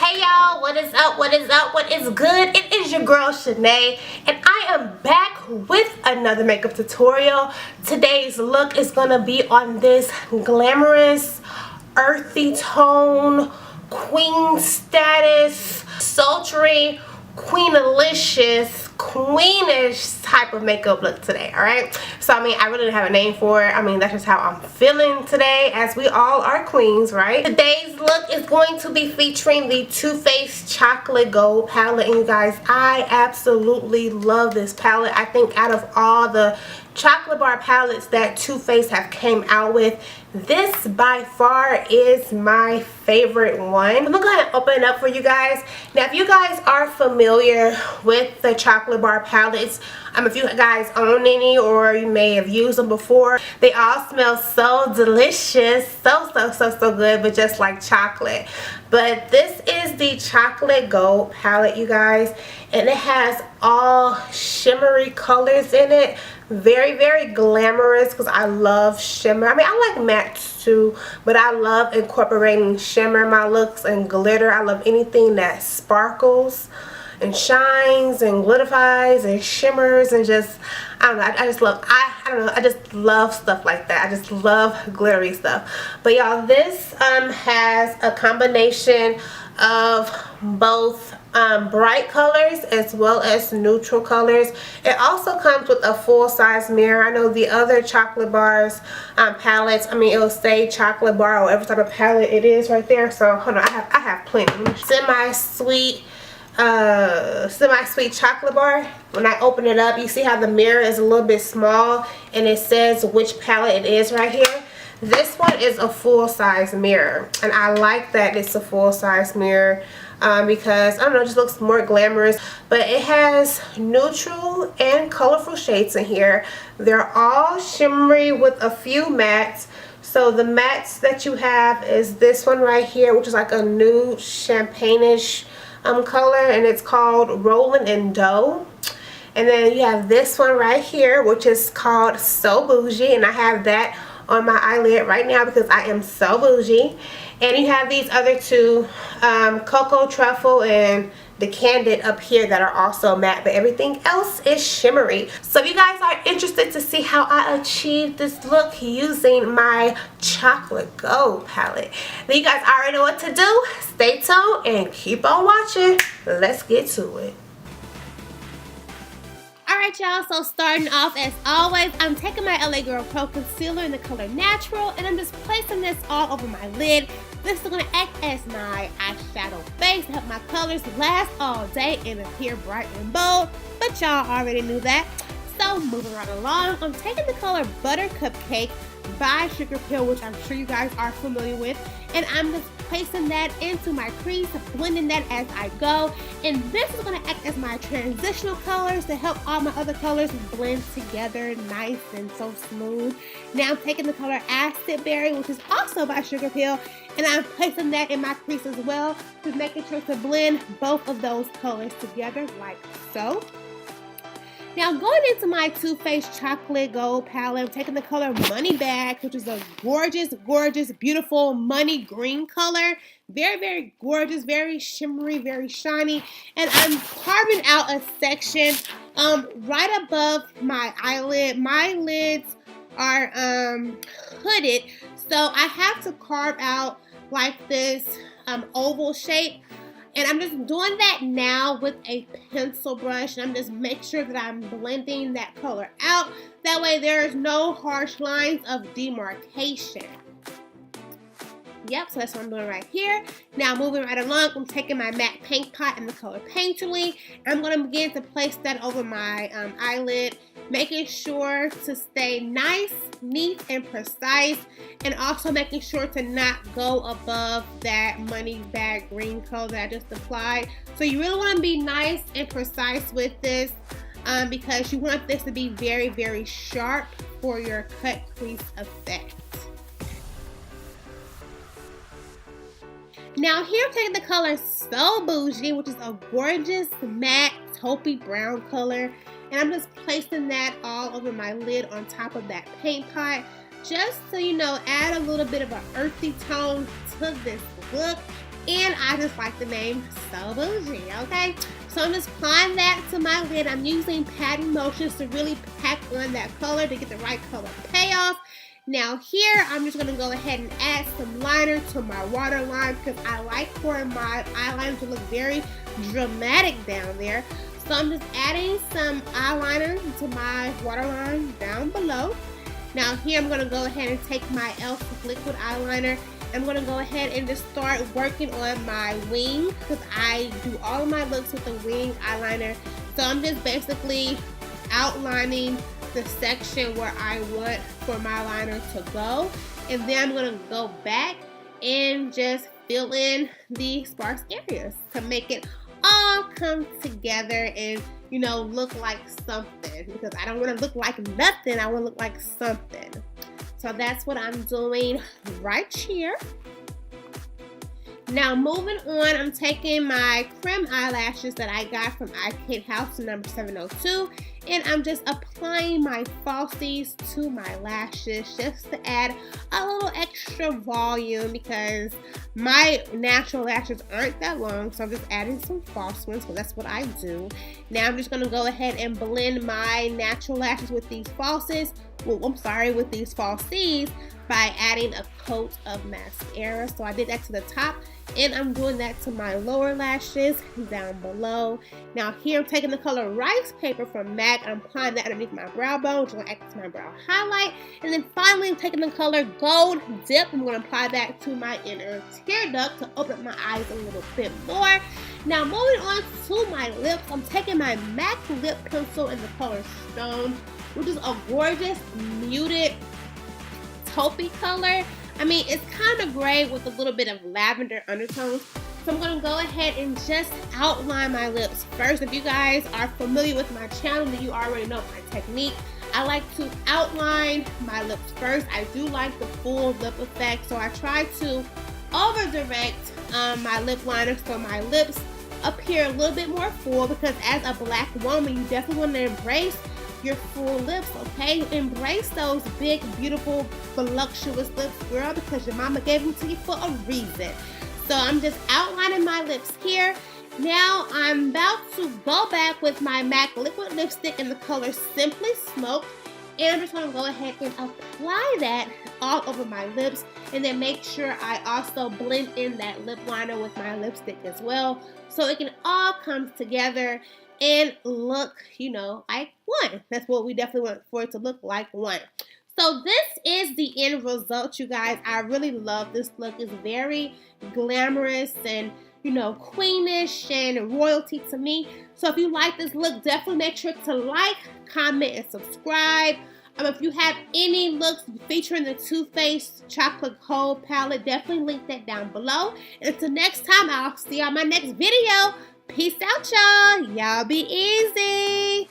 Hey y'all, what is up, what is up, what is good? It is your girl Chènae, and I am back with another makeup tutorial. Today's look is gonna be on this glamorous, earthy tone, queen status, sultry, queenalicious, queenish type of makeup look today. Alright, so I mean, I really didn't have a name for it. I mean, that's just how I'm feeling today, as we all are queens, right? Today's look is going to be featuring the Too Faced Chocolate Gold palette, and you guys, I absolutely love this palette. I think out of all the chocolate bar palettes that Too Faced have came out with, this by far is my favorite one. I'm gonna go ahead and open it up for you guys. Now, if you guys are familiar with the chocolate bar palettes, if you guys own any or you may have used them before, they all smell so delicious, so good, but just like chocolate. But this is the Chocolate Gold palette, you guys, and it has all shimmery colors in it. Very glamorous, because I love shimmer. I mean, I like mattes too, but I love incorporating shimmer in my looks and glitter. I love anything that sparkles and shines and glitterifies and shimmers, and just, I don't know, I just love, I just love stuff like that. I just love glittery stuff. But y'all, this has a combination of both bright colors as well as neutral colors. It also comes with a full-size mirror. I know the other chocolate bars palettes, I mean, it'll say chocolate bar or whatever type of palette it is right there. So hold on, I have plenty. Semi-sweet chocolate bar. When I open it up, you see how the mirror is a little bit small and it says which palette it is right here. This one is a full-size mirror, and I like that it's a full-size mirror because, I don't know, it just looks more glamorous. But it has neutral and colorful shades in here. They're all shimmery with a few mattes. So the mattes that you have is this one right here, which is like a nude champagne-ish color, and it's called Rolling in Dough. And then you have this one right here, which is called So Boujee, and I have that on my eyelid right now because I am so bougie. And you have these other two, Cocoa Truffle and the Candid up here, that are also matte, but everything else is shimmery. So if you guys are interested to see how I achieved this look using my Chocolate Gold palette, then you guys already know what to do. Stay tuned and keep on watching. Let's get to it. Alright y'all, so starting off as always, I'm taking my LA Girl Pro Concealer in the color Natural, and I'm just placing this all over my lid. This is going to act as my eyeshadow base to help my colors last all day and appear bright and bold, but y'all already knew that. So moving right along, I'm taking the color Buttercupcake by Sugarpill, which I'm sure you guys are familiar with, and I'm just placing that into my crease, blending that as I go. And this is going to act as my transitional colors to help all my other colors blend together nice and so smooth. Now I'm taking the color Acidberry, which is also by Sugarpill, and I'm placing that in my crease as well, to making sure to blend both of those colors together like so. Now going into my Too Faced Chocolate Gold palette, I'm taking the color Money Bag, which is a gorgeous, beautiful money green color. Very gorgeous, very shimmery, very shiny. And I'm carving out a section right above my eyelid. My lids are hooded, so I have to carve out like this oval shape. And I'm just doing that now with a pencil brush, and I'm just making sure that I'm blending that color out. That way there's no harsh lines of demarcation. Yep, so that's what I'm doing right here. Now moving right along, I'm taking my matte paint pot in the color Painterly, and I'm going to begin to place that over my eyelid, making sure to stay nice, neat, and precise, and also making sure to not go above that Money Bag green color that I just applied. So you really want to be nice and precise with this because you want this to be very sharp for your cut crease effect. Now here I'm taking the color So Boujee, which is a gorgeous matte taupey brown color, and I'm just placing that all over my lid on top of that paint pot, just to, you know, add a little bit of an earthy tone to this look. and I just like the name So Boujee, okay? So I'm just applying that to my lid. I'm using patting motions to really pack on that color to get the right color payoff. Now here, I'm just going to go ahead and add some liner to my waterline because I like for my eyeliner to look very dramatic down there. So I'm just adding some eyeliner to my waterline down below. Now here, I'm going to go ahead and take my e.l.f. liquid eyeliner. I'm going to go ahead and just start working on my wing because I do all of my looks with the wing eyeliner. So I'm just basically outlining the section where I want for my liner to go. And then I'm going to go back and just fill in the sparse areas to make it all come together and, you know, look like something. Because I don't want to look like nothing. I want to look like something. So that's what I'm doing right here. Now moving on, I'm taking my Creme Eyelashes that I got from Eyeshadow House number 702, and I'm just applying my falsies to my lashes just to add a little extra volume because my natural lashes aren't that long, so I'm just adding some false ones, so that's what I do. Now I'm just going to go ahead and blend my natural lashes with these falsies. Well, I'm sorry, with these falsies by adding a coat of mascara. So I did that to the top, and I'm doing that to my lower lashes down below. Now here I'm taking the color Ricepaper from MAC. I'm applying that underneath my brow bone, which is going to act as my brow highlight. And then finally I'm taking the color Gold Dip. I'm going to apply that to my inner tear duct to open up my eyes a little bit more. Now moving on to my lips, I'm taking my MAC lip pencil in the color Stone, which is a gorgeous muted taupey color. I mean, it's kind of gray with a little bit of lavender undertones. So I'm going to go ahead and just outline my lips first. If you guys are familiar with my channel, then you already know my technique. I like to outline my lips first. I do like the full lip effect, so I try to over direct my lip liner so my lips appear a little bit more full, because as a black woman, you definitely want to embrace your full lips, okay? Embrace those big, beautiful, voluptuous lips, girl, because your mama gave them to you for a reason. So I'm just outlining my lips here. Now I'm about to go back with my MAC liquid lipstick in the color Simply Smoke, and I'm just going to go ahead and apply that all over my lips, and then make sure I also blend in that lip liner with my lipstick as well, so it can all come together and look, you know, like one. That's what we definitely want for it to look like one. So this is the end result, you guys. I really love this look. It's very glamorous and, you know, queenish and royalty to me. So if you like this look, definitely make sure to like, comment, and subscribe. If you have any looks featuring the Too Faced Chocolate Cold Palette, definitely link that down below. And until next time, I'll see you on my next video. Peace out, y'all. Y'all be easy.